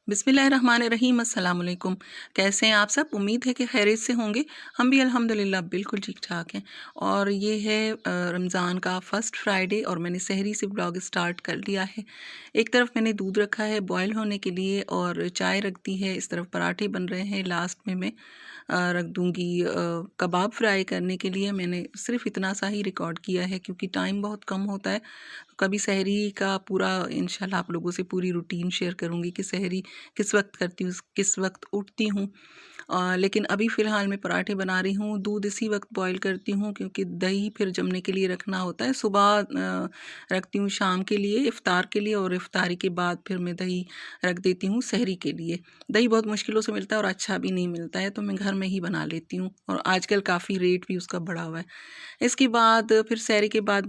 बिस्मिल्लाहिर्रहमानिर्रहीम अस्सलाम वालेकुम। कैसे हैं आप सब? उम्मीद है कि खैरियत से होंगे। हम भी अल्हम्दुलिल्लाह बिल्कुल ठीक-ठाक हैं। और ये है रमज़ान का फर्स्ट फ्राइडे और मैंने सहरी से व्लॉग स्टार्ट कर लिया है। एक तरफ मैंने दूध रखा है बॉयल होने के लिए और चाय रख दी है। इस तरफ पराठे बन रहे हैं। लास्ट में मैं रख दूँगी कबाब फ्राई करने के लिए। मैंने सिर्फ़ इतना सा ही रिकॉर्ड किया है क्योंकि टाइम बहुत कम होता है। कभी सहरी का पूरा इंशाल्लाह आप लोगों से पूरी रूटीन शेयर करूँगी कि सहरी किस वक़्त करती हूँ, किस वक़्त उठती हूँ। लेकिन अभी फ़िलहाल मैं पराठे बना रही हूँ, दूध इसी वक़्त बॉयल करती हूँ क्योंकि दही फिर जमने के लिए रखना होता है। सुबह रखती हूँ शाम के लिए, इफ़्तार के लिए और इफ़्तारी के बाद फिर मैं दही रख देती हूँ सहरी के लिए। दही बहुत मुश्किलों से मिलता है और अच्छा भी नहीं मिलता है, तो मैं घर में ही बना लेती हूँ और आजकल काफ़ी रेट भी उसका बढ़ा हुआ है। इसके बाद फिर सहरी के बाद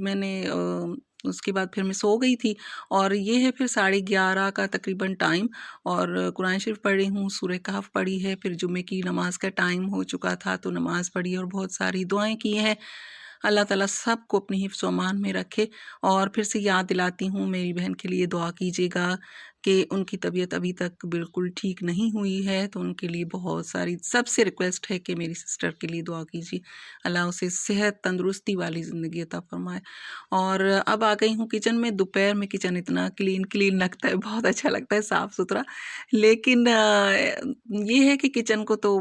उसके बाद फिर मैं सो गई थी और ये है फिर 11:30 का तकरीबन टाइम और कुरान शरीफ पढ़ी हूँ, सूरह कहफ पढ़ी है, फिर जुम्मे की नमाज़ का टाइम हो चुका था तो नमाज़ पढ़ी और बहुत सारी दुआएँ की हैं। अल्लाह ताला सबको अपनी हिफ्ज़ व अमान में रखे और फिर से याद दिलाती हूँ मेरी बहन के लिए दुआ कीजिएगा कि उनकी तबीयत अभी तक बिल्कुल ठीक नहीं हुई है, तो उनके लिए बहुत सारी सबसे रिक्वेस्ट है कि मेरी सिस्टर के लिए दुआ कीजिए। अल्लाह उसे सेहत तंदुरुस्ती वाली ज़िंदगी अता फ़रमाए। और अब आ गई हूँ किचन में। दोपहर में किचन इतना क्लीन क्लीन लगता है, बहुत अच्छा लगता है साफ़-सुथरा। लेकिन ये है कि किचन को तो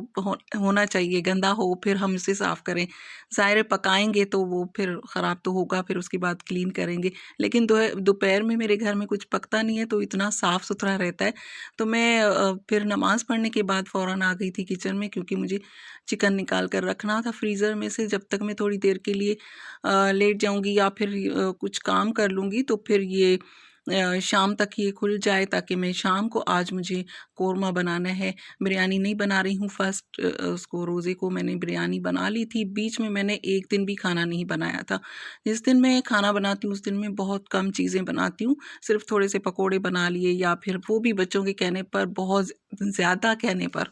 होना चाहिए, गंदा हो फिर हम इसे साफ़ करें। ज़ाहिर है पकाएँगे तो वो फिर ख़राब तो होगा, फिर उसके बाद क्लीन करेंगे। लेकिन दोपहर में मेरे घर में कुछ पकता नहीं है तो इतना साफ़-सुथरा रहता है। तो मैं फिर नमाज़ पढ़ने के बाद फ़ौरन आ गई थी किचन में क्योंकि मुझे चिकन निकाल कर रखना था फ्रीज़र में से। जब तक मैं थोड़ी देर के लिए लेट जाऊँगी या फिर कुछ काम कर लूँगी तो फिर ये शाम तक ये खुल जाए ताकि मैं शाम को आज मुझे कोरमा बनाना है। बिरयानी नहीं बना रही हूँ, फर्स्ट उसको रोज़े को मैंने बिरयानी बना ली थी। बीच में मैंने एक दिन भी खाना नहीं बनाया था। जिस दिन मैं खाना बनाती हूँ उस दिन मैं बहुत कम चीज़ें बनाती हूँ। सिर्फ़ थोड़े से पकोड़े बना लिए या फिर वो भी बच्चों के कहने पर, बहुत ज़्यादा कहने पर।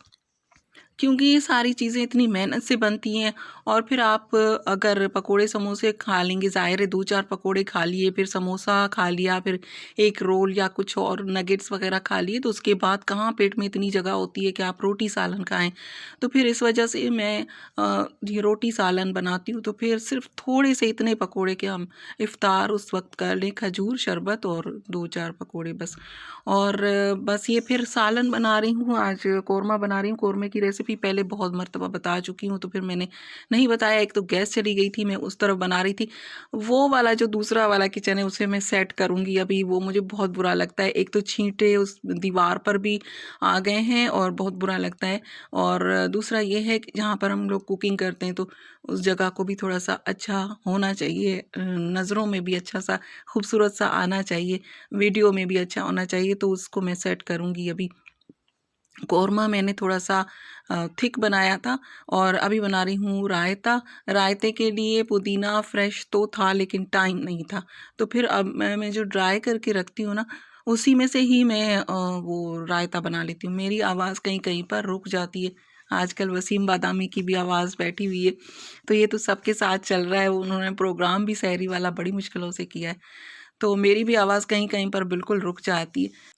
क्योंकि ये सारी चीज़ें इतनी मेहनत से बनती हैं और फिर आप अगर पकोड़े समोसे खा लेंगे, ज़ाहिर है 2-4 पकोड़े खा लिए, फिर समोसा खा लिया, फिर एक रोल या कुछ और नगेट्स वग़ैरह खा लिए, तो उसके बाद कहाँ पेट में इतनी जगह होती है कि आप रोटी सालन खाएँ। तो फिर इस वजह से मैं ये रोटी सालन बनाती हूँ, तो फिर सिर्फ़ थोड़े से इतने पकोड़े कि हम इफ़्तार उस वक़्त कर लें, खजूर, शरबत और 2-4 पकोड़े बस। और बस ये फिर सालन बना रही हूँ, आज कोरमा बना रही हूँ। कोरमे की रेसिपी पहले बहुत मर्तबा बता चुकी हूँ, तो फिर मैंने नहीं बताया। एक तो गैस चली गई थी, मैं उस तरफ बना रही थी। वो वाला जो दूसरा वाला किचन है उसे मैं सेट करूँगी अभी, वो मुझे बहुत बुरा लगता है। एक तो छींटे उस दीवार पर भी आ गए हैं और बहुत बुरा लगता है और दूसरा ये है कि जहाँ पर हम लोग कुकिंग करते हैं तो उस जगह को भी थोड़ा-सा अच्छा होना चाहिए, नज़रों में भी अच्छा-सा खूबसूरत-सा आना चाहिए, वीडियो में भी अच्छा होना चाहिए, तो उसको मैं सेट करूँगी अभी। कोरमा मैंने थोड़ा-सा थिक बनाया था और अभी बना रही हूँ रायता। रायते के लिए पुदीना फ्रेश तो था लेकिन टाइम नहीं था। तो फिर अब मैं जो ड्राई करके रखती हूँ ना, उसी में से ही मैं वो रायता बना लेती हूँ। मेरी आवाज़ कहीं-कहीं पर रुक जाती है। आजकल वसीम बादामी की भी आवाज़ बैठी हुई है, तो ये तो सबके साथ चल रहा है। उन्होंने प्रोग्राम भी सहरी वाला बड़ी मुश्किलों से किया है, तो मेरी भी आवाज़ कहीं-कहीं पर बिल्कुल रुक जाती है।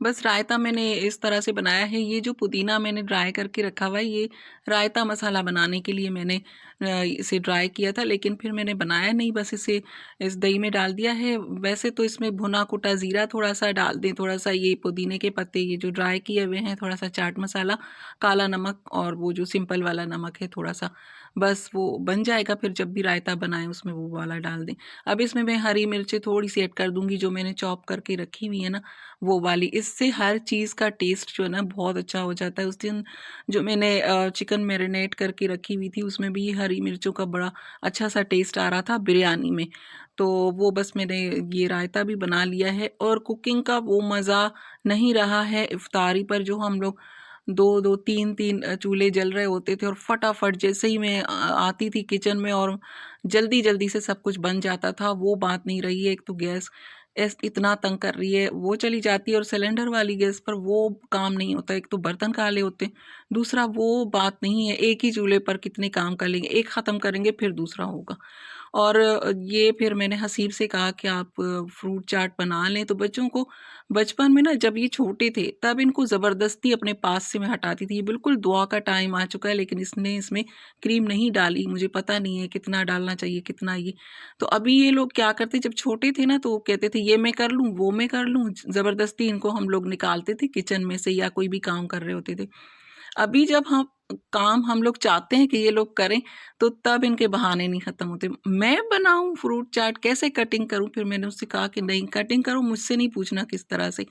बस रायता मैंने इस तरह से बनाया है। ये जो पुदीना मैंने ड्राई करके रखा हुआ है, ये रायता मसाला बनाने के लिए मैंने इसे ड्राई किया था, लेकिन फिर मैंने बनाया नहीं, बस इसे इस दही में डाल दिया है। वैसे तो इसमें भुना कुटा ज़ीरा थोड़ा-सा डाल दें, थोड़ा-सा ये पुदीने के पत्ते ये जो ड्राई किए हुए हैं, थोड़ा-सा चाट मसाला, काला नमक और वो जो सिंपल वाला नमक है थोड़ा-सा, बस वो बन जाएगा। फिर जब भी रायता बनाएँ उसमें वो वाला डाल दें। अब इसमें मैं हरी मिर्चें थोड़ी-सी ऐड कर दूँगी, जो मैंने चॉप करके रखी हुई है ना, वो वाली। इससे हर चीज़ का टेस्ट जो है ना बहुत अच्छा हो जाता है। उस दिन जो मैंने चिकन मैरिनेट करके रखी हुई थी उसमें भी हरी मिर्चों का बड़ा अच्छा-सा टेस्ट आ रहा था बिरयानी में। तो वो बस मैंने ये रायता भी बना लिया है और कुकिंग का वो मज़ा नहीं रहा है इफ्तारी पर, जो हम लोग 2-2 3-3 चूल्हे जल रहे होते थे और फटाफट जैसे ही मैं आती थी किचन में और जल्दी-जल्दी से सब कुछ बन जाता था, वो बात नहीं रही है। एक तो गैस इतना तंग कर रही है, वो चली जाती है और सिलेंडर वाली गैस पर वो काम नहीं होता। एक तो बर्तन काले होते हैं, दूसरा वो बात नहीं है, एक ही चूल्हे पर कितने काम कर लेंगे, एक ख़त्म करेंगे फिर दूसरा होगा। और ये फिर मैंने हसीब से कहा कि आप फ्रूट चाट बना लें। तो बच्चों को बचपन में ना, जब ये छोटे थे तब इनको ज़बरदस्ती अपने पास से मैं हटाती थी। ये बिल्कुल दुआ का टाइम आ चुका है, लेकिन इसने इसमें क्रीम नहीं डाली। मुझे पता नहीं है कितना डालना चाहिए, कितना ये। तो अभी ये लोग क्या करते, जब छोटे थे ना तो वो कहते थे ये मैं कर लूँ, वो मैं कर लूँ। ज़बरदस्ती इनको हम लोग निकालते थे किचन में से, या कोई भी काम कर रहे होते थे। अभी जब हम काम हम लोग चाहते हैं कि ये लोग करें, तो तब इनके बहाने नहीं खत्म होते। मैं बनाऊं फ्रूट चाट, कैसे कटिंग करूं? फिर मैंने उससे कहा कि नहीं, कटिंग करो, मुझसे नहीं पूछना किस तरह से।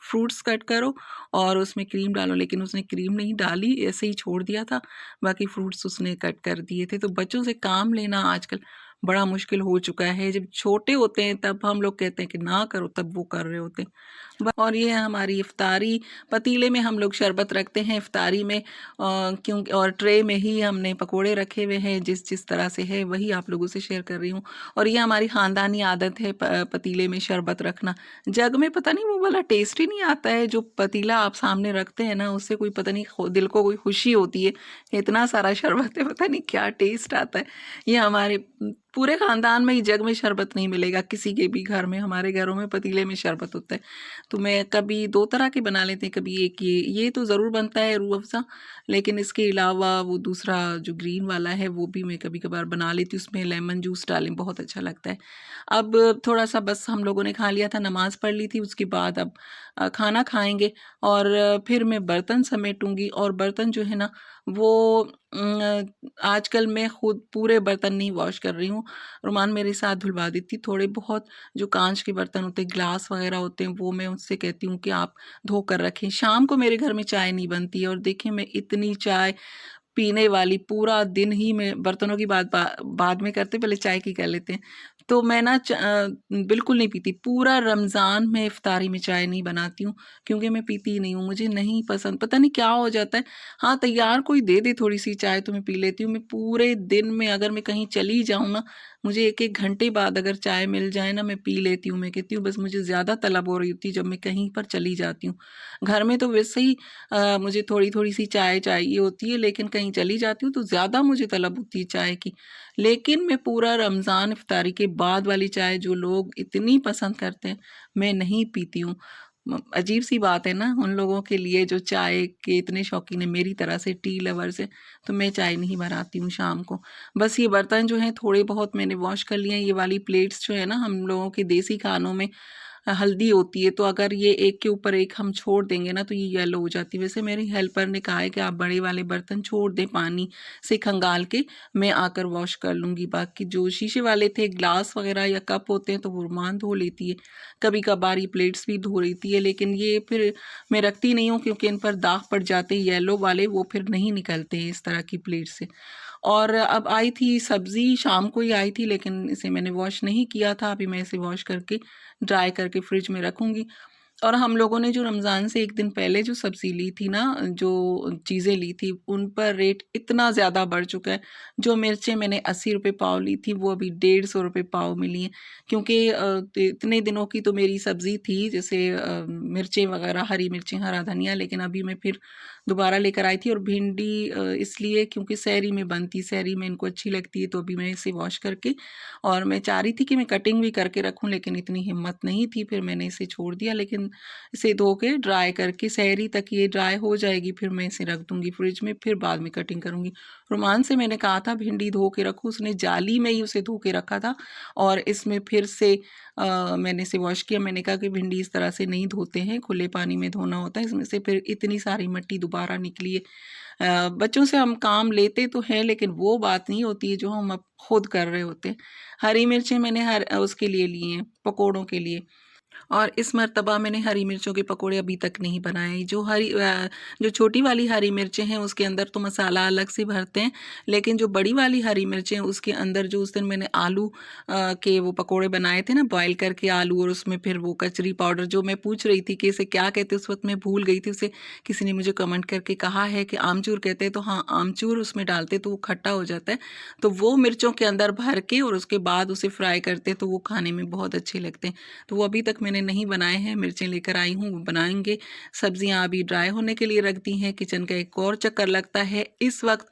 फ्रूट्स कट करो और उसमें क्रीम डालो। लेकिन उसने क्रीम नहीं डाली, ऐसे ही छोड़ दिया था। बाकी फ्रूट्स उसने कट कर दिए थे। तो बच्चों से काम लेना आजकल बड़ा मुश्किल हो चुका है। जब छोटे होते हैं तब हम लोग कहते हैं कि ना करो, तब वो कर रहे होते हैं। और ये है हमारी इफ्तारी। पतीले में हम लोग शरबत रखते हैं इफ्तारी में, क्योंकि और ट्रे में ही हमने पकोड़े रखे हुए हैं। जिस जिस तरह से है वही आप लोगों से शेयर कर रही हूँ। और ये हमारी ख़ानदानी आदत है पतीले में शरबत रखना। जग में पता नहीं वो वाला टेस्ट ही नहीं आता है जो पतीला आप सामने रखते हैं ना, उससे कोई पता नहीं दिल को कोई खुशी होती है। इतना सारा शरबत है, पता नहीं क्या टेस्ट आता है। ये हमारे पूरे ख़ानदान में ही जग में शरबत नहीं मिलेगा किसी के भी घर में। हमारे घरों में पतीले में शरबत होता है। तो मैं कभी 2 तरह के बना लेते हैं, कभी एक ये तो ज़रूर बनता है रूह अफ़ज़ा, लेकिन इसके अलावा वो दूसरा जो ग्रीन वाला है वो भी मैं कभी-कभार बना लेती हूँ, उसमें लेमन जूस डालें, बहुत अच्छा लगता है। अब थोड़ा-सा बस हम लोगों ने खा लिया था, नमाज़ पढ़ ली थी, उसके बाद अब खाना खाएँगे और फिर मैं बर्तन समेटूँगी। और बर्तन जो है ना वो आजकल मैं खुद पूरे बर्तन नहीं वॉश कर रही हूँ, रुमान मेरे साथ धुलवा देती। थोड़े बहुत जो कांच के बर्तन होते हैं, ग्लास वगैरह होते हैं, वो मैं उनसे कहती हूँ कि आप धो कर रखें। शाम को मेरे घर में चाय नहीं बनती है, और देखिए मैं इतनी चाय पीने वाली, पूरा दिन ही मैं बर्तनों की बात बाद में करते, पहले चाय की कर लेते हैं। तो मैं ना बिल्कुल नहीं पीती। पूरा रमज़ान में इफ्तारी में चाय नहीं बनाती हूँ, क्योंकि मैं पीती ही नहीं हूँ, मुझे नहीं पसंद, पता नहीं क्या हो जाता है। हाँ, तैयार कोई दे दे थोड़ी-सी चाय तो मैं पी लेती हूँ। मैं पूरे दिन में अगर मैं कहीं चली जाऊँ ना, मुझे 1-1 घंटे बाद अगर चाय मिल जाए ना, मैं पी लेती हूँ। मैं कहती हूँ बस मुझे ज़्यादा तलब हो रही होती है जब मैं कहीं पर चली जाती हूँ। घर में तो वैसे ही मुझे थोड़ी-थोड़ी सी चाय चाहिए होती है, लेकिन कहीं चली जाती हूँ तो ज़्यादा मुझे तलब होती है चाय की। लेकिन मैं पूरा रमज़ान इफ्तारी के बाद वाली चाय जो लोग इतनी पसंद करते हैं, मैं नहीं पीती हूँ। अजीब-सी बात है ना उन लोगों के लिए जो चाय के इतने शौकीन हैं, मेरी तरह से टी लवर्स हैं, तो मैं चाय नहीं बनाती हूँ शाम को। बस ये बर्तन जो हैं थोड़े बहुत मैंने वॉश कर लिए हैं। ये वाली प्लेट्स जो है ना, हम लोगों के देसी खानों में हल्दी होती है, तो अगर ये एक के ऊपर एक हम छोड़ देंगे ना तो ये येलो हो जाती है। वैसे मेरी हेल्पर ने कहा है कि आप बड़े वाले बर्तन छोड़ दें पानी से खंगाल के, मैं आकर वॉश कर लूँगी। बाकी जो शीशे वाले थे ग्लास वगैरह या कप होते हैं तो वो रुमान धो लेती है, कभी-कभार ये प्लेट्स भी धो लेती है। लेकिन ये फिर मैं रखती नहीं हूँ, क्योंकि इन पर दाग पड़ जाते हैं येलो वाले, वो फिर नहीं निकलते हैं इस तरह की प्लेट से। और अब आई थी सब्ज़ी, शाम को ही आई थी, लेकिन इसे मैंने वॉश नहीं किया था। अभी मैं इसे वॉश करके ड्राई करके फ्रिज में रखूँगी। और हम लोगों ने जो रमज़ान से 1 दिन पहले जो सब्ज़ी ली थी ना, जो चीज़ें ली थी, उन पर रेट इतना ज़्यादा बढ़ चुका है। जो मिर्चें मैंने ₹80 पाव ली थी, वो अभी ₹150 पाव मिली हैं। क्योंकि इतने दिनों की तो मेरी सब्ज़ी थी, जैसे मिर्चें वग़ैरह, हरी मिर्चें, हरा धनिया, लेकिन अभी मैं फिर दोबारा लेकर आई थी। और भिंडी इसलिए क्योंकि सहरी में बनती, सहरी में इनको अच्छी लगती है, तो अभी मैं इसे वॉश करके, और मैं चाह रही थी कि मैं कटिंग भी करके रखूँ, लेकिन इतनी हिम्मत नहीं थी, फिर मैंने इसे छोड़ दिया। लेकिन इसे धो के ड्राई करके सहरी तक ये ड्राई हो जाएगी, फिर मैं इसे रख दूँगी फ्रिज में, फिर बाद में कटिंग करूँगी। रुमान से मैंने कहा था भिंडी धो के रखो, उसने जाली में ही उसे धो के रखा था, और इसमें फिर से मैंने इसे वॉश किया। मैंने कहा कि भिंडी इस तरह से नहीं धोते हैं, खुले पानी में धोना होता है। इसमें से फिर इतनी सारी मिट्टी दोबारा निकली है। बच्चों से हम काम लेते तो हैं, लेकिन वो बात नहीं होती है जो हम अब खुद कर रहे होते हैं। हरी मिर्चें मैंने उसके लिए ली हैं, पकोड़ों के लिए। और इस मर्तबा मैंने हरी मिर्चों के पकोड़े अभी तक नहीं बनाए। जो छोटी वाली हरी मिर्चें हैं उसके अंदर तो मसाला अलग से भरते हैं, लेकिन जो बड़ी वाली हरी मिर्चें हैं उसके अंदर, जो उस दिन मैंने आलू के वो पकोड़े बनाए थे ना, बॉयल करके आलू, और उसमें फिर वो कचरी पाउडर, जो मैं पूछ रही थी कि इसे क्या कहते हैं, उस वक्त मैं भूल गई थी उसे। किसी ने मुझे कमेंट करके कहा है कि आमचूर कहते हैं, तो हाँ, आमचूर उसमें डालते तो वो खट्टा हो जाता है। तो वो मिर्चों के अंदर भर के और उसके बाद उसे फ्राई करते तो वो खाने में बहुत अच्छे लगते हैं। तो वो अभी तक मैंने नहीं बनाए हैं, मिर्चें लेकर आई हूँ वो बनाएंगे। सब्जियां अभी ड्राई होने के लिए रख दी हैं। किचन का एक और चक्कर लगता है इस वक्त,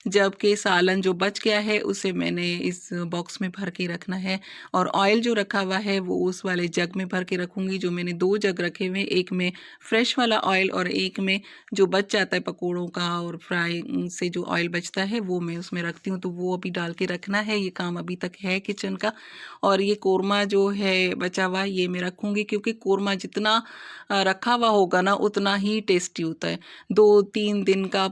जबकि सालन जो बच गया है उसे मैंने इस बॉक्स में भर के रखना है। और ऑयल जो रखा हुआ है वो उस वाले जग में भर के रखूँगी। जो मैंने 2 जग रखे हुए हैं, एक में फ्रेश वाला ऑयल और एक में जो बच जाता है पकौड़ों का और फ्राई से जो ऑयल बचता है वो मैं उसमें रखती हूँ। तो वो अभी डाल के रखना है, ये काम अभी तक है किचन का। और ये कोरमा जो है बचा हुआ ये मैं रखूँगी, क्योंकि कोरमा जितना रखा हुआ होगा ना उतना ही टेस्टी होता है। 2-3 दिन का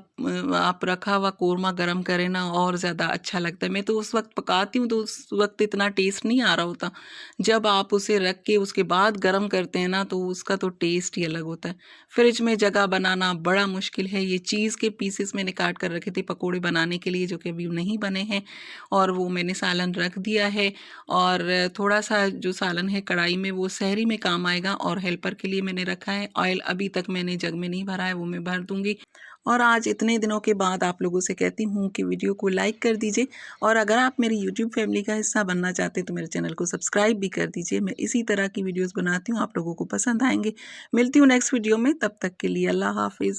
आप रखा हुआ कोरमा गरम करें ना और ज़्यादा अच्छा लगता है। मैं तो उस वक्त पकाती हूँ तो उस वक्त इतना टेस्ट नहीं आ रहा होता। जब आप उसे रख के उसके बाद गरम करते हैं ना तो उसका तो टेस्ट ही अलग होता है। फ्रिज में जगह बनाना बड़ा मुश्किल है। ये चीज़ के पीसेस मैंने काट कर रखे थे पकोड़े बनाने के लिए, जो कि अभी नहीं बने हैं, और वो मैंने सालन रख दिया है। और थोड़ा सा जो सालन है कढ़ाई में वो सहरी में काम आएगा, और हेल्पर के लिए मैंने रखा है। ऑयल अभी तक मैंने जग में नहीं भरा है, वो मैं भर दूंगी। और आज इतने दिनों के बाद आप लोगों से कहती हूँ कि वीडियो को लाइक कर दीजिए, और अगर आप मेरी यूट्यूब फैमिली का हिस्सा बनना चाहते हैं तो मेरे चैनल को सब्सक्राइब भी कर दीजिए। मैं इसी तरह की वीडियोस बनाती हूँ, आप लोगों को पसंद आएंगे। मिलती हूँ नेक्स्ट वीडियो में, तब तक के लिए अल्लाह हाफिज़।